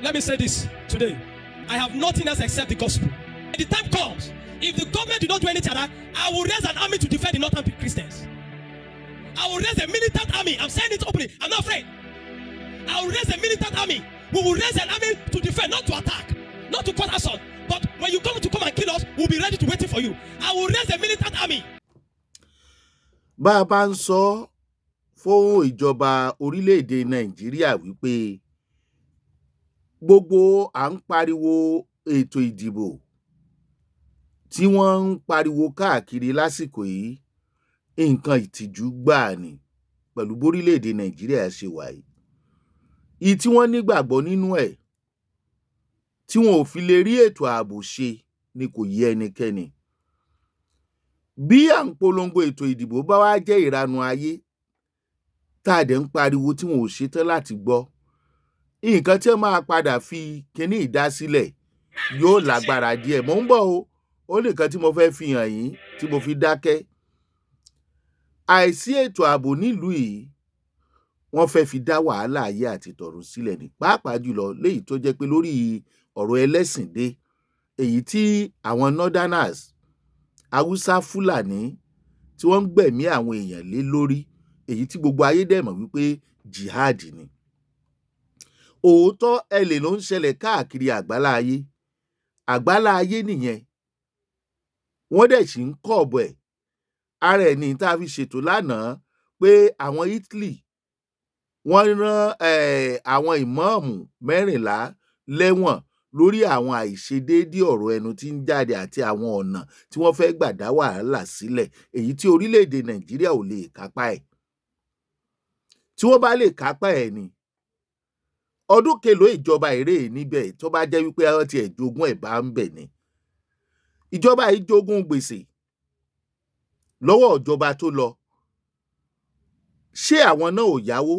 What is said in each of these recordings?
Let me say this today. I have nothing else except the gospel. The time comes, if the government do not do anything, I will raise an army to defend the northern Christians. I will raise a militant army. I'm saying it openly. I'm not afraid. I will raise a militant army. We will raise an army to defend, not to attack, not to cause assault. But when you come and kill us, we'll be ready to wait for you. I will raise a militant army. Bá a bá ń sọ fún ìjọba orílẹ̀-èdè Nàìjíríà wípé gbogbo à ń pariwo ètò ìdìbò tí wọ́n ń pariwo káàkiri lásìkò yìí, nǹkan ìtìjú gbáà ni pẹ̀lú bórílẹ̀-èdè Nàìjíríà ṣe wà yìí. Ìyí tí wọ́n nígbàgbọ́ nínú ẹ̀ tí wọn ò fi lè rí ètò ààbò ṣe ni kò yé ẹnikẹ́ni. Bí à ń polongo ètò ìdìbò bá wá jẹ́ ìranu ayé tá a dẹ̀ ń pariwo tí wọn ò ṣetán láti gbọ́, nǹkan tí wọ́n máa padà fi kíní ìdásílẹ̀ yóò lágbára díẹ̀. Mò ń bọ̀ o, ó nìkan tí mo fẹ́ fi hàn yín tí mo fi dákẹ́. Àìsí ètò ààbò nílùú yìí wọ́n fẹ́ fi dá wàhálà ayé àti tọ̀run sílẹ̀ ní, pàápàá jùlọ léyìí tó jẹ́ pé lórí ọ̀rọ̀ ẹlẹ́sìn dé, èyí tí àwọn northerners, Haúsá, Fúlàní tí wọ́n ń gbẹ̀mí àwọn èèyàn lé lórí, èyí tí gbogbo ayé dẹ̀ mọ̀ wípé Jihad ni. Òótọ́ ẹlẹ́ ló ń ṣẹlẹ̀ káàkiri àgbálá ayé nìyẹn. Wọ́n dẹ̀ sì ń kọ̀ọ̀bọ̀ ẹ̀. Ara ẹ̀ ní tá a fi ṣètò lánàá pé àwọn Italy wọ́n rán àwọn ìmáàmù 14 lẹ́wọ̀n lórí àwọn àìṣedéédé ọ̀rọ̀ ẹnu tí ń jáde àti àwọn ọ̀nà tí wọ́n fẹ́ gbà dá wàhálà sílẹ̀, èyí tí orílẹ̀-èdè Nàìjíríà ò lè kápá ẹ̀. Tí wọ́n bá lè kápá ẹ̀ ni, ọdún kelòó ìjọba èrè níbẹ̀ tó bá jẹ́ wípé wọ́n ti ẹ̀ jogún ẹ̀ bá ń bẹ̀ ni. Ìjọba yìí jogún gbèsè lọ́wọ́ ìjọba tó lọ. Ṣé àwọn náà ò yáwó?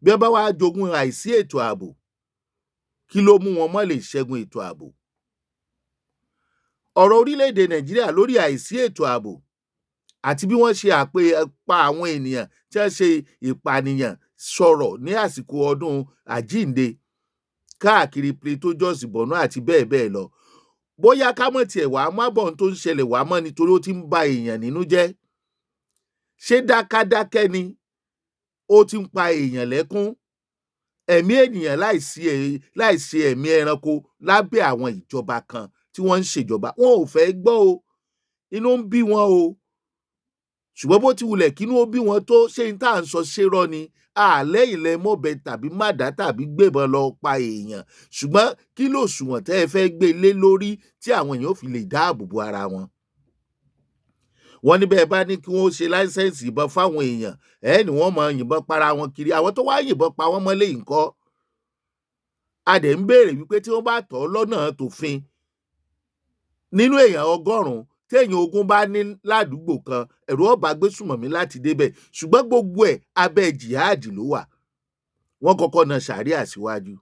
Bí wọ́n bá wá jogún àìsí ètò ààbò, kí ló mú wọn mọ́ lè ṣẹ́gun ètò ààbò? Ọ̀rọ̀ orílẹ̀-èdè Nàìjíríà lórí àìsí ètò ààbò àti bí wọ́n ṣe pa àwọn ènìyàn tí wọ́n ṣe ìpànìyàn sọ̀rọ̀ ní àsìkò ọdún àjíǹde káàkiri Plateau, Jos, Borno àti bẹ́ẹ̀ bẹ́ẹ̀ lọ. Bóyá ká mọ̀ tiẹ̀ wá má bọ̀ tó ń ṣẹlẹ̀ wá mọ́ nítorí ó ti ń ba èèyàn nínú jẹ́. Ṣé dákádákẹ́ ni ó ti ń pa èèyàn lẹ́kún? Ẹ̀mí ènìyàn láìsí ẹ̀mí ẹranko lábẹ́ àwọn ìjọba kan tí wọ́n ń ṣèjọba. Wọn ò fẹ́ gbọ́ o, inú ń bí wọn o. Ṣùgbọ́n bó ti wulẹ̀ kínú ó bí wọn tó, ṣé n tá à ń sọ ṣérọ́ ni? Àlẹ́yìn lẹ mọ́bẹ tàbí mádà tàbí gbébọn lọ pa èèyàn. Ṣùgbọ́n kí ló sùnwọ̀n tẹ́ ẹ fẹ́ gbé lé lórí tí àwọn èèyàn ò fi lè dáàbò bo ara wọn? Wọ́n ní bẹ́ẹ̀ bá ní kí wọ́n ṣe láísẹ̀nsì ìbọn fáwọn èèyàn, ni wọ́n máa yìnbọn para wọn kiri. Àwọn tó wá yìnbọn pa wọ́n mọ́lé ńkọ́? A dẹ̀ ń béèrè wípé tí wọ́n bá tọ́ lọ́nà tòfin, nínú èèyàn 100 téèyàn 20 bá ní ládùúgbò kan, ẹ̀rù ó bá gbésùmọ̀mí láti débẹ̀. Ṣùgbọ́n gbogbo ẹ̀ abẹ́ Jihad ló wà. Wọ́n kọ́kọ́ na ṣàríà síwájú.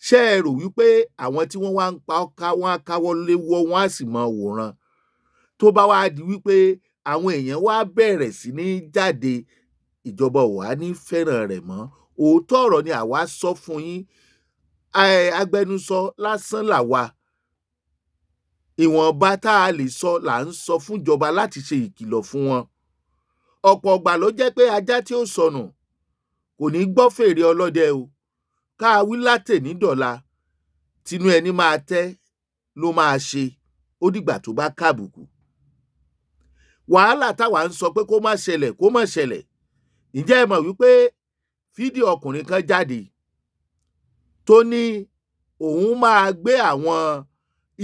Ṣé ẹ rò wípé àwọn tí wọ́n wá ń pa ọ́ká wọ́n á káwọ́ léwọ́, wọ́n á sì máa wòran? Tó bá wá di wípé àwọn èèyàn wá bẹ̀rẹ̀ sí ní jáde, ìjọba ò wá ní fẹ́ràn rẹ̀ mọ́. Òótọ́ ọ̀rọ̀ ni àwa sọ fún yín. Agbẹnusọ lásán làwa. Ìwọ̀nba tá a lè sọ là ń sọ fún ìjọba láti ṣe ìkìlọ̀ fún wọn. Ọ̀pọ̀ ọgbà ló jẹ́ pé ajá tí ó sọnù kò ní gbọ́ fèrè ọlọ́dẹ o. Ká wí látè ní dọ̀la, tinú ẹni máa tẹ́ ló máa ṣe, ó dìgbà tó bá kábùkù. Wàhálà táwa ń sọ pé kó má ṣẹlẹ̀. Ǹjẹ́ ẹ mọ̀ wípé fídíò ọkùnrin kan jáde tó ní òun máa gbé àwọn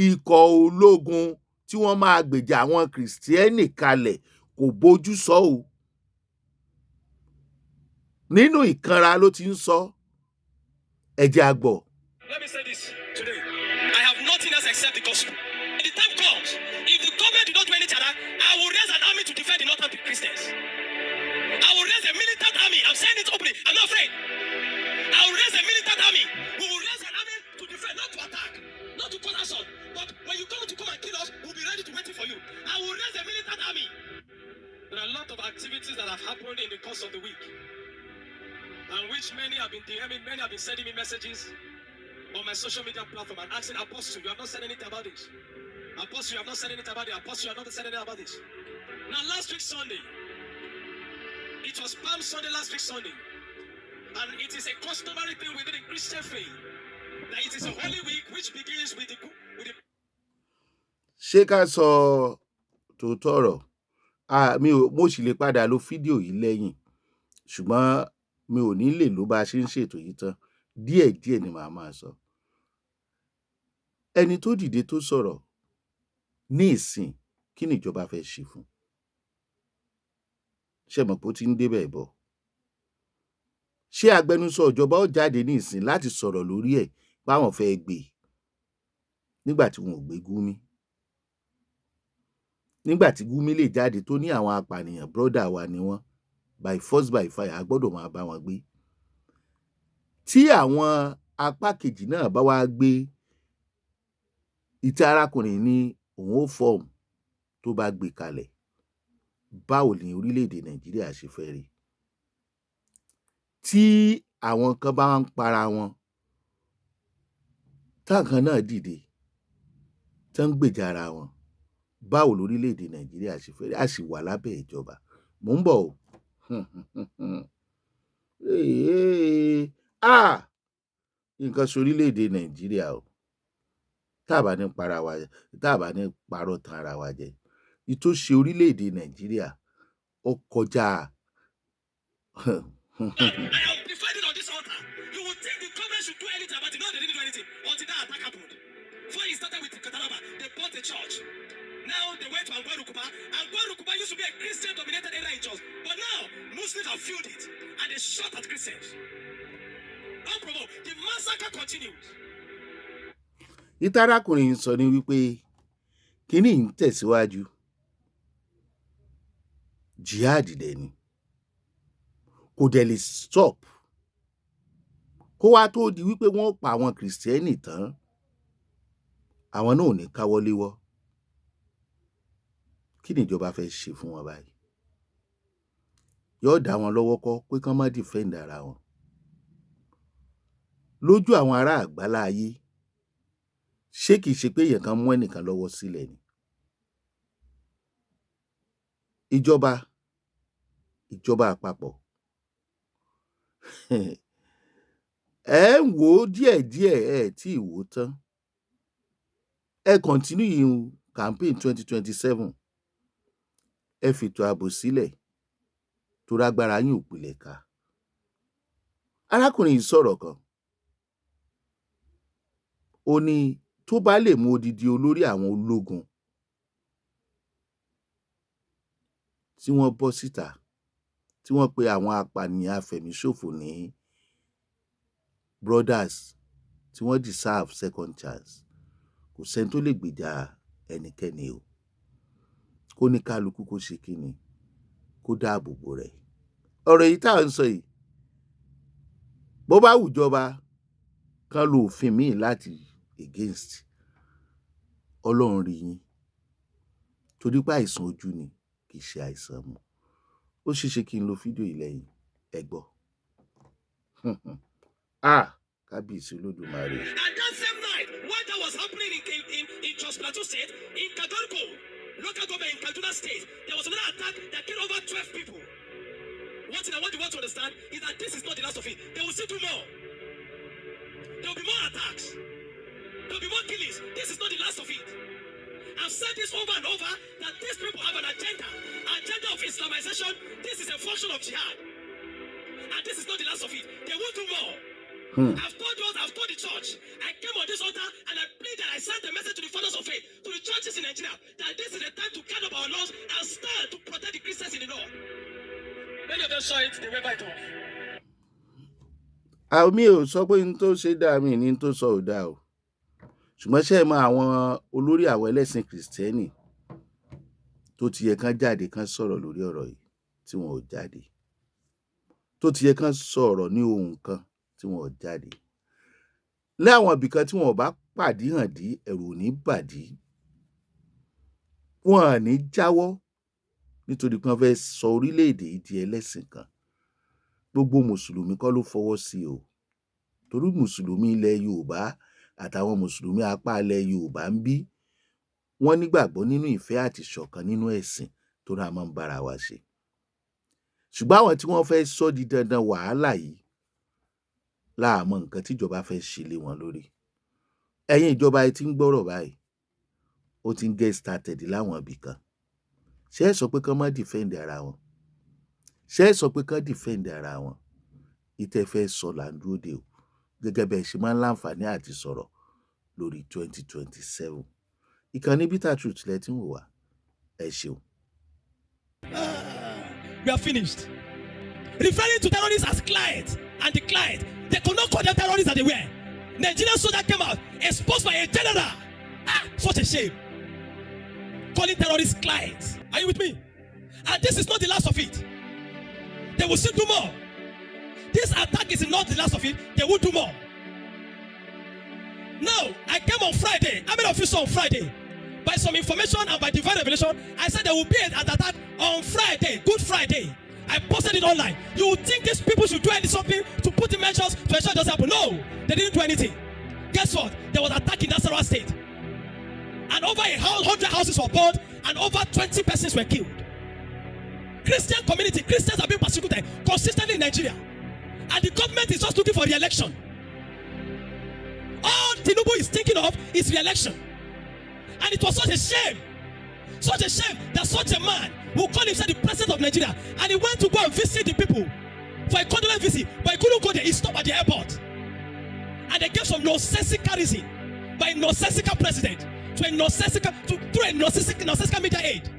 ikọ̀ ológun tí wọ́n máa gbèjà àwọn Kìrìsìtẹ́nì kalẹ̀, kò bójú sọ o. Nínú ìkanra ló ti ń sọ. Ẹ jẹ́ a gbọ́. Let me say this today. I have nothing else except the gospel. When the time comes, if the government do not do anything, I will raise an army to defend the northern Christians. I will raise a militant army. I'm saying it openly. I'm not afraid. I will raise a militant army. We will raise an army to defend, not to attack, not to cause assault. But when you come and kill us, we'll be ready to wait for you. I will raise a militant army. There are a lot of activities that have happened in the course of the week, and which many have been DMing, many have been sending me messages on my social media platform and asking, Apostle, you have not said anything about this. Apostle, you have not said anything about it. Apostle, you have not said anything about this. Now, last week Sunday, it was Palm Sunday last week Sunday. And it is a customary thing within the Christian faith that it is a holy week which begins with the ṣé ká sọ tòótọ́ ọ̀rọ̀ mo sì lè padà lo fídíò yìí lẹ́yìn ṣùgbọ́n mi ò ní lè ló bá a ṣe ń ṣètò yìí tán díẹ̀díẹ̀ ni màá máa sọ. Ẹni tó dìde tó sọ̀rọ̀ ní ìsìn kí ni ìjọba fẹ́ ṣe fún? Ṣé mọ̀ pé ó ti ń débẹ̀ bọ̀? Ṣé agbẹnusọ ìjọba ó jáde ní ìsìn láti sọ̀rọ̀ lórí ẹ̀ báwọn fẹ́ gbé nígbà tí wọn ò gbé Gumi? Nígbà tí Gumi lè jáde tó ní àwọn apànìyàn brọ́dà wa ni wọ́n, by force by fire a gbọ́dọ̀ máa bá wọn gbé. Tí àwọn apá kejì náà bá wá gbé ìtẹ́ arákùnrin ní òun ó fọ́ọ̀mù tó bá gbé kalẹ̀, báwo ni orílẹ̀-èdè Nàìjíríà ṣe fẹ́ rí? Tí àwọn kan bá ń para wọn táǹkan náà dìde tó ń gbèjà ara wọn, báwo lórílẹ̀-èdè Nàìjíríà ṣe fẹ́ rí? A sì wà lábẹ́ ìjọba. Mò ń bọ̀ o. Nǹkan ṣorílẹ̀-èdè Nàìjíríà o. Tá a bá ní para wa, tá a bá ní parọ́ tan ara wa jẹ. Ìtò ṣe orílẹ̀-èdè Nàìjíríà ó kọjá. I am defending on this altar. You would think the government should do anything about it. No, they didn't do anything until that attack happened. Before it started with Kataraba, they bought the church. Now they went to Angwarukuba. Angwarukuba used to be a Christian-dominated area in church, but now Muslims have filled it and they shot at Christians. Unprovoked, the massacre continues. Ìtarakùnrin sọ ni wípé kíní ń tẹ̀síwájú. Jihad dẹ̀ ni. Kò dẹ̀ lè stop. Kó wá tó di wípé wọ́n pa àwọn Kìrìsìtẹ́nì tán, àwọn náà ò ní káwọ́ léwọ́. Kí ni ìjọba fẹ́ ṣe fún wọn báyìí? Yóò dá wọn lọ́wọ́ kọ́ pé kán má defend ara wọn. Lójú àwọn ará àgbálá ayé, ṣé kìí ṣe pé èèyàn kan mú ẹnìkan lọ́wọ́ sílẹ̀ ni? Ìjọba àpapọ̀ ẹ ń wò ó díẹ̀díẹ̀ ẹ tí ì wò ó tán. Ẹ continue campaign 2027. Ẹ fètò ààbò sílẹ̀ tó rágbára yín ò pilẹ̀ ká. Arákùnrin yìí sọ̀rọ̀ kan. Ó ní tó bá lè mú odidi olórí àwọn ológun tí wọ́n bọ́ síta tí wọ́n pe àwọn apànìyàn afẹ̀míṣòfò ní brothers tí wọ́n deserve second chance, kò sẹ́ni tó lè gbèjà ẹnikẹ́ni o. Kó ní kálukú kó ṣe kíni, kó dáàbò bò rẹ̀. Ọ̀rọ̀ yìí tá à ń sọ yìí, bó bá wùjọba kán lo òfin míì láti against, Ọlọ́run rí yín, torí pé àìsàn ojú ni kì í ṣe àìsàn mu. Ó ṣeéṣe kí n lo fídíò yìí lẹ́yìn ẹ gbọ́. Kábíyèsí Olódùmarè. And that same night, when that was happening in Jos Plateau State, in Kadorko, local government in Kaduna State, there was another attack that killed over 12 people. One thing I want the world to understand is that this is not the last of it. They will still do more. There will be more attacks. There will be more killings. This is not the last of it. I've said this over and over that these people have an agenda of Islamization. This is a function of Jihad. And this is not the last of it. They will do more. I've told the church. I came on this altar and I pleaded, I sent a message to the fathers of faith, to the churches in Nigeria, that this is the time to cut up our laws and stand to protect the Christians in the north. Many of them saw it, they went by it off. Àmì ò sọ pé ní tó ṣe dáa, mi ní tó sọ ò dáa o. Ṣùgbọ́n ṣé ẹ mọ àwọn olórí àwọn ẹlẹ́sìn Kìrìsìtẹ́nì tó ti yẹ kán jáde kán sọ̀rọ̀ lórí ọ̀rọ̀ yìí tí wọn ò jáde, tó ti yẹ kán sọ̀rọ̀ ní ohun kan tí wọn ò jáde. Láwọn ibìkan tí wọn ò bá pàdí hàn dí ẹ̀rù ò ní bàdí, wọn ò ní jáwọ́ nítorí pé wọ́n fẹ́ sọ orílẹ̀-èdè yìí di ẹlẹ́sìn kan. Gbogbo mùsùlùmí kọ́ ló fọwọ́ sí o, torí mùsùlùmí ilẹ̀ Yorùbá àtàwọn mùsùlùmí apá ilẹ̀ Yorùbá ń bí wọ́n nígbàgbọ́ nínú ìfẹ́ àti ìṣọ̀kan nínú ẹ̀sìn tó náà máa ń bára wa ṣe. Ṣùgbọ́n àwọn tí wọ́n fẹ́ sọ di dandan wàhálà yìí láàmọ́ nǹkan tíjọba fẹ́ ṣe lé wọn lórí. Ẹ̀yin ìjọba ẹ ti ń gbọ́rọ̀ báyìí, ó ti ń get started láwọn ibì kan. Ṣé ẹ sọ pé kán má defend ara wọn? Ṣé ẹ sọ pé kán defend ara wọn? Ìtẹ́ fẹ́ sọ là ń dúró de o, gẹ́gẹ́ bẹ́ẹ̀ ṣe máa ń láǹfààní àti sọ̀rọ̀ lórí 2027. Ìkànnì Bitter Truth lẹ ti ń wò wá. Ẹ ṣeun. We are finished. Referring to terrorists as clients and the client, they could not call them terrorists that they were. Nigerian soldier came out exposed by a general. Such a shame. Calling terrorists clients. Are you with me? And this is not the last of it. They will still do more. This attack is not the last of it. They will do more. Now, I came on Friday. How many of you saw on Friday? By some information and by divine revelation, I said there will be an attack on Friday, Good Friday. I posted it online. You would think these people should do something to put in measures to ensure it doesn't happen. No, they didn't do anything. Guess what? There was an attack in Nasarawa State. And over 100 houses were burned and over 20 persons were killed. Christian community, Christians have been persecuted consistently in Nigeria. And the government is just looking for re-election. All Tinubu is thinking of is re-election. And it was such a shame that such a man who called himself the president of Nigeria, and he went to go and visit the people for a condolence visit, but he couldn't go there. He stopped at the airport. And they gave some nonsensical reason by a nonsensical president to a nonsensical, through a nonsensical media aid.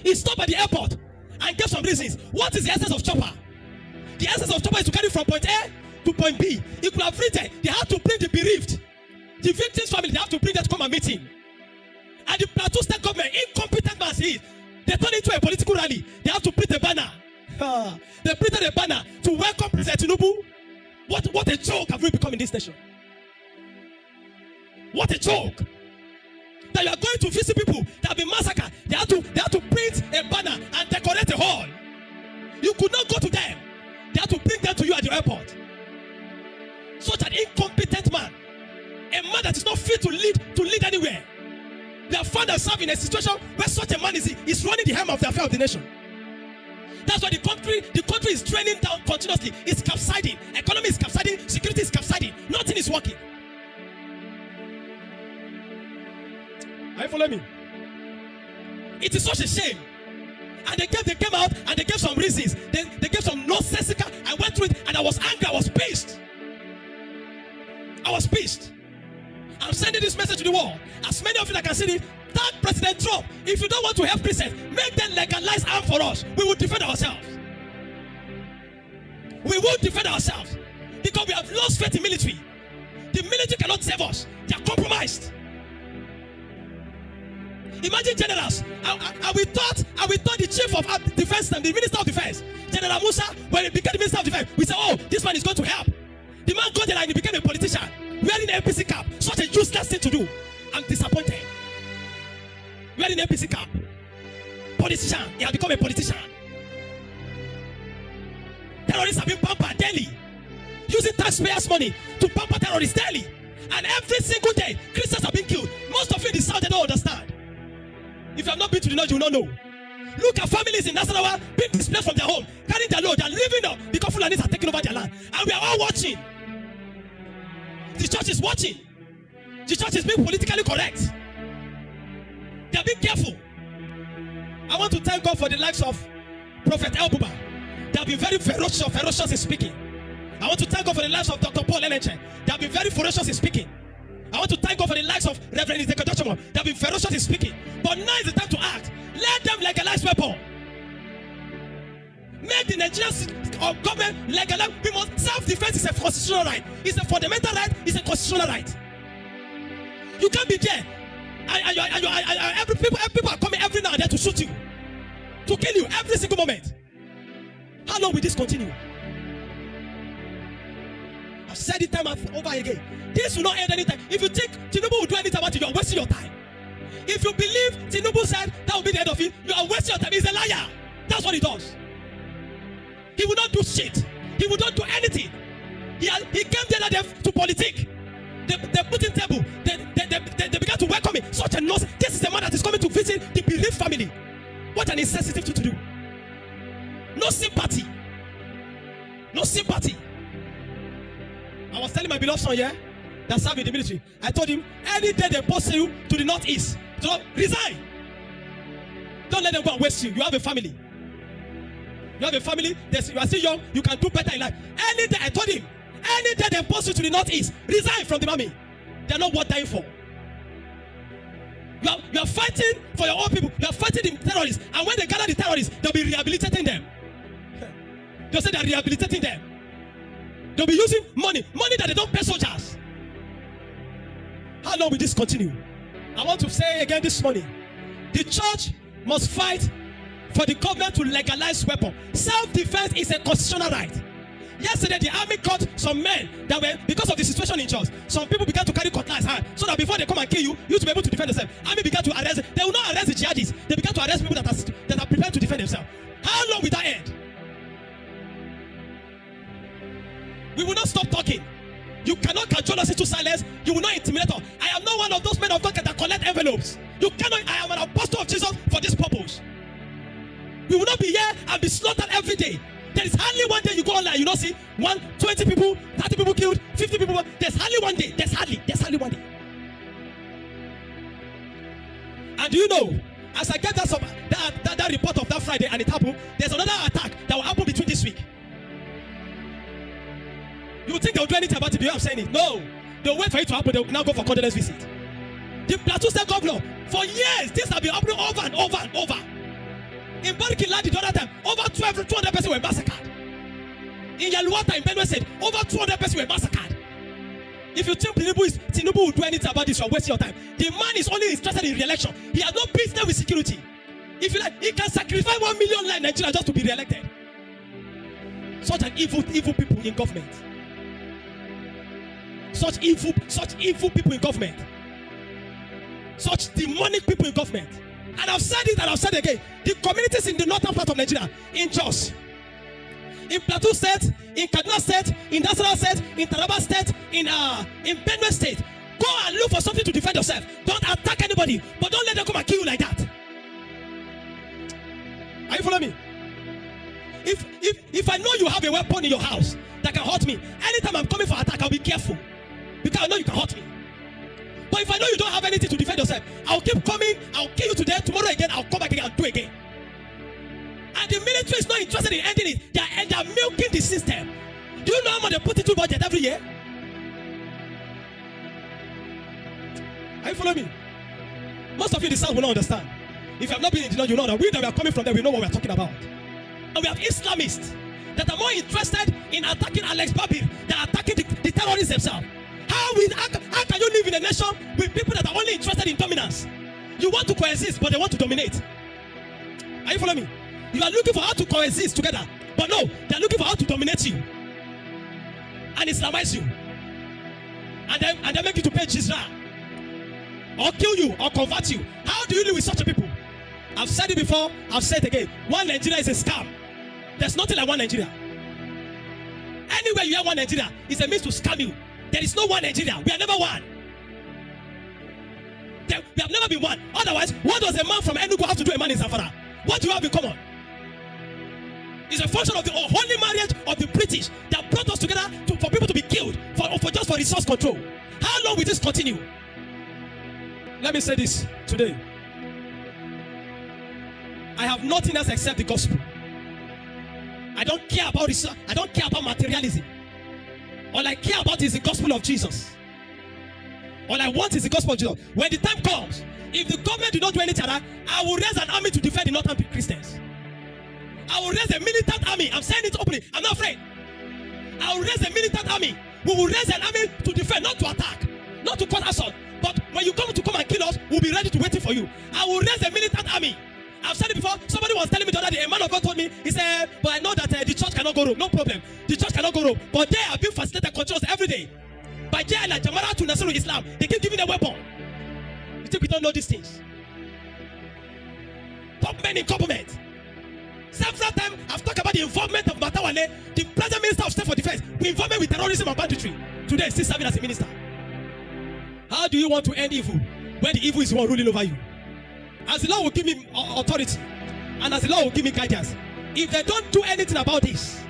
He stopped at the airport and gave some reasons. What is the essence of chopper? The essence of chopper is to carry from point A to point B. He could have written, they have to bring the bereaved, the victim's family, they have to bring them to come and meet him. And the Plateau State government, incompetent as he is, they turn it into a political rally. They have to print a banner. They printed a banner to welcome President Tinubu. What a joke have we become in this nation? What a joke! That you are going to visit people that have been massacred. They have to print a banner and decorate a hall. You could not go to them. They have to bring them to you at the airport. Such an incompetent man, a man that is not fit to lead anywhere. They have found themselves in a situation where such a man is running the helm of the affair of the nation. That's why the country is draining down continuously. It's capsizing. Economy is capsizing. Security is capsizing. Nothing is working. Are you following me? It is such a shame. And they came out and they gave some reasons. They gave some nonsensical. I went through it and I was angry. I was pissed. I'm sending this message to the world. As many of you that can see it, thank President Trump. If you don't want to help Christians, make them legalize arms for us. We will defend ourselves. We will defend ourselves. Because we have lost faith in military. The military cannot save us. They are compromised. Imagine generals. Are we taught the chief of defense, the minister of defense, General Musa, when he became the minister of defense, we say, oh, this man is going to help. The man got there and he became a politician, wearing an APC cap. Such a useless thing to do. I'm disappointed. Wearing an APC cap. Politician. He has become a politician. Terrorists have been pampered daily. Using taxpayers' money to pamper terrorists daily. And every single day, Christians have been killed. Most of you in the south, they don't understand. If you have not been to the north, you will not know. Look at families in Nasarawa being displaced from their home, carrying their load, they are living up because Fulanis are taking over their land. And we are all watching. The church is watching. The church is being politically correct. They are being careful. I want to thank God for the likes of Prophet Elbuba. They have been very ferocious in speaking. I want to thank God for the likes of Dr. Paul Elenche. They have been very ferocious in speaking. I want to thank God for the likes of Reverend Ezekiel Dochimo. They have been ferocious in speaking. But now is the time to act. Let them legalize weapons. Make the Nigerian government legalize. Self-defense is a constitutional right. It's a fundamental right. It's a constitutional right. You can't be there. Every people are coming every now and then to shoot you, to kill you every single moment. How long will this continue? I've said it time and over again. This will not end anytime. If you think Tinubu will do anything about it, you are wasting your time. If you believe Tinubu said that will be the end of it, you are wasting your time. He's a liar. That's what he does. He will not do shit. He will not do anything. He came there to politic. visiting the bereaved family. What an insensitive thing to do. No sympathy. No sympathy. I was telling my beloved son here that served in the military. I told him, any day they post you to the northeast, so resign. Don't let them go and waste you. You have a family. You have a family. You are still young. You can do better in life. Any day, I told him, any day they post you to the northeast, resign from the army. They are not worth dying for. You are fighting for your own people. You are fighting the terrorists. And when they gather the terrorists, they'll be rehabilitating them. They'll say they are rehabilitating them. They'll be using money that they don't pay soldiers. How long will this continue? I want to say again this morning, the church must fight for the government to legalize weapons. Self-defense is a constitutional right. Yesterday, the army caught some men that were, because of the situation in church, some people began to carry cutlass so that before they come and kill you, you to be able to defend yourself. Army began to arrest. They will not arrest the jihadists. They began to arrest people that are prepared to defend themselves. How long will that end? We will not stop talking. You cannot control us into silence. You will not intimidate us. I am not one of those men of God that collect envelopes. You cannot. I am an apostle of Jesus for this purpose. We will not be here and be slaughtered every day. There is hardly one day you go online, you don't see 20 people, 30 people killed, 50 people. There's hardly one day. There's hardly one day. And do you know, as I get that report of that Friday and it happened, there's another attack that will happen between this week. You think they'll do anything about it? Do you have saying it? No. They'll wait for it to happen. They'll now go for condolence visit. The Plateau State governor, for years, this has been happening over and over and over. In Lati the other time, over 200 persons were massacred. In Yaluata, in Benue State, over 200 persons were massacred. If you think Tinubu will do anything about this, you're wasting your time. The man is only interested in re-election. He has no business with security. If you like, he can sacrifice 1 million lives in Nigeria just to be re-elected. Such an evil people in government. Such evil people in government. Such demonic people in government. And I've said it and I've said it again. The communities in the northern part of Nigeria, in Jos, in Plateau State, in Kaduna State, in Nasarawa State, in Taraba State, in Benue State, go and look for something to defend yourself. Don't attack anybody, but don't let them come and kill you like that. Are you following me? If I know you have a weapon in your house that can hurt me, anytime I'm coming for attack, I'll be careful. Because I know you can hurt me. But if I know you don't have anything to defend yourself, I'll keep coming, I'll kill you today, tomorrow again, I'll come back again and do again. And the military is not interested in ending it. They're milking the system. Do you know how much they put into budget every year? Are you following me? Most of you in the South will not understand. If you have not been in the North, you know that we that we are coming from there, we know what we are talking about. And we have Islamists that are more interested in attacking Alex Babir than attacking the terrorists themselves. How can you live in a nation with people that are only interested in dominance? You want to coexist, but they want to dominate. Are you following me? You are looking for how to coexist together, but no, they are looking for how to dominate you and Islamize you, and then make you to pay jizya, or kill you, or convert you. How do you live with such a people? I've said it before, I've said it again. One Nigeria is a scam. There's nothing like one Nigeria. Anywhere you have one Nigeria, it's a means to scam you. There is no one Nigeria. We are never one. We have never been one. Otherwise, what does a man from Enugu have to do a man in Zamfara? What do you have in common? It's a function of the holy marriage of the British that brought us together for people to be killed just for resource control. How long will this continue? Let me say this today. I have nothing else except the gospel. I don't care about resource. I don't care about materialism. All I care about is the gospel of Jesus. All I want is the gospel of Jesus. When the time comes, if the government do not do anything, I will raise an army to defend the northern Christians. I will raise a militant army. I'm saying it openly. I'm not afraid. I will raise a militant army. We will raise an army to defend, not to attack, not to cause assault. But when you come and kill us, we'll be ready to wait for you. I will raise a militant army. I've said it before. Somebody was telling me the other day, a man of God told me, he said, but I know that the church cannot go wrong. No problem. The church cannot go wrong. But they are being facilitated controls every day. By Jihad and Jamara to Nasiru Islam, they keep giving a weapon. You think we don't know these things? Top men in government. Several times I've talked about the involvement of Matawale, the present Minister of State for Defense, with involvement with terrorism and banditry. Today, still serving as a minister. How do you want to end evil when the evil is the one ruling over you? as the Lord will give me authority, and as the Lord will give me guidance, if they don't do anything about this,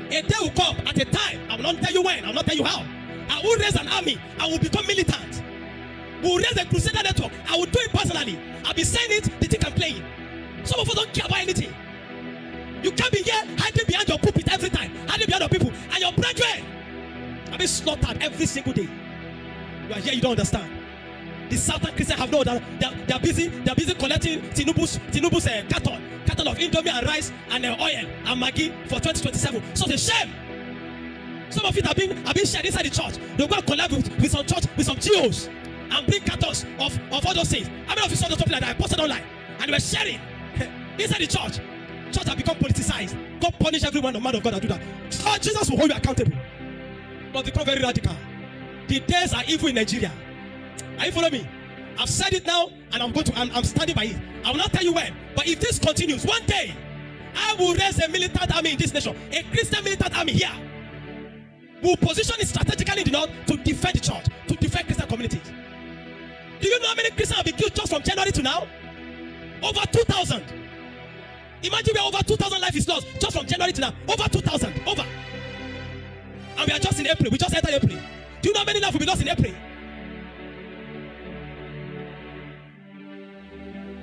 a day will come at a time, I will not tell you when, I will not tell you how, I will raise an army, I will become militant. We will raise a crusader network, I will do it personally. I'll be saying it, the thing I'm playing. Some of us don't care about anything. You can't be here hiding behind your pulpit every time, hiding behind your people, and your brethren are being slaughtered every single day. You are here, you don't understand. The Southern Christians have no other. They are busy collecting Tinubu's carton of Indomie and rice and oil and Maggi for 2027. So it's a shame. Some of it have been shared inside the church. They go and collaborate with some church, with some GOs, and bring cartons of all those things. How many of you saw something like that? I posted online, and they were sharing inside the church. Church have become politicized. God punish everyone, no man of God that do that. Oh, Jesus will hold you accountable. But become very radical. The days are evil in Nigeria. Are you following me? I've said it now, and I'm standing by it. I will not tell you when, but if this continues, one day I will raise a militant army in this nation, a Christian militant army here. We will position it strategically in the north to defend the church, to defend Christian communities. Do you know how many Christians have been killed just from January to now? Over 2,000. Imagine where over 2,000 life is lost just from January to now. Over 2,000. Over. And we are just in April. We just entered April. Do you know how many lives will be lost in April?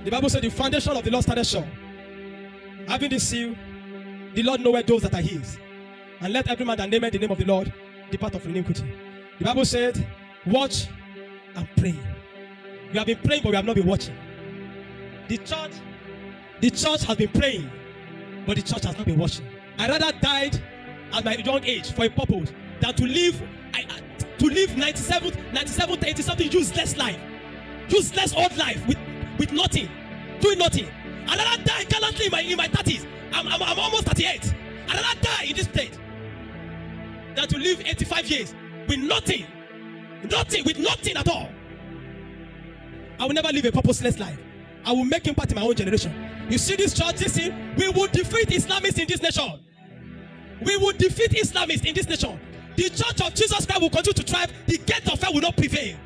The Bible said the foundation of the Lord started sure. Having this seal, the Lord knoweth those that are his. And let every man that nameth the name of the Lord depart of iniquity. The Bible said, watch and pray. We have been praying, but we have not been watching. The church has been praying, but the church has not been watching. I rather died at my young age for a purpose than to live 97, 80 something useless life, useless old life with nothing, doing nothing. I rather die gallantly in my 30s. I'm almost 38. I rather die in this state than to live 85 years with nothing at all. I will never live a purposeless life. I will make impact in my own generation. You see this church, we will defeat Islamists in this nation. We will defeat Islamists in this nation. The church of Jesus Christ will continue to thrive. The gate of hell will not prevail.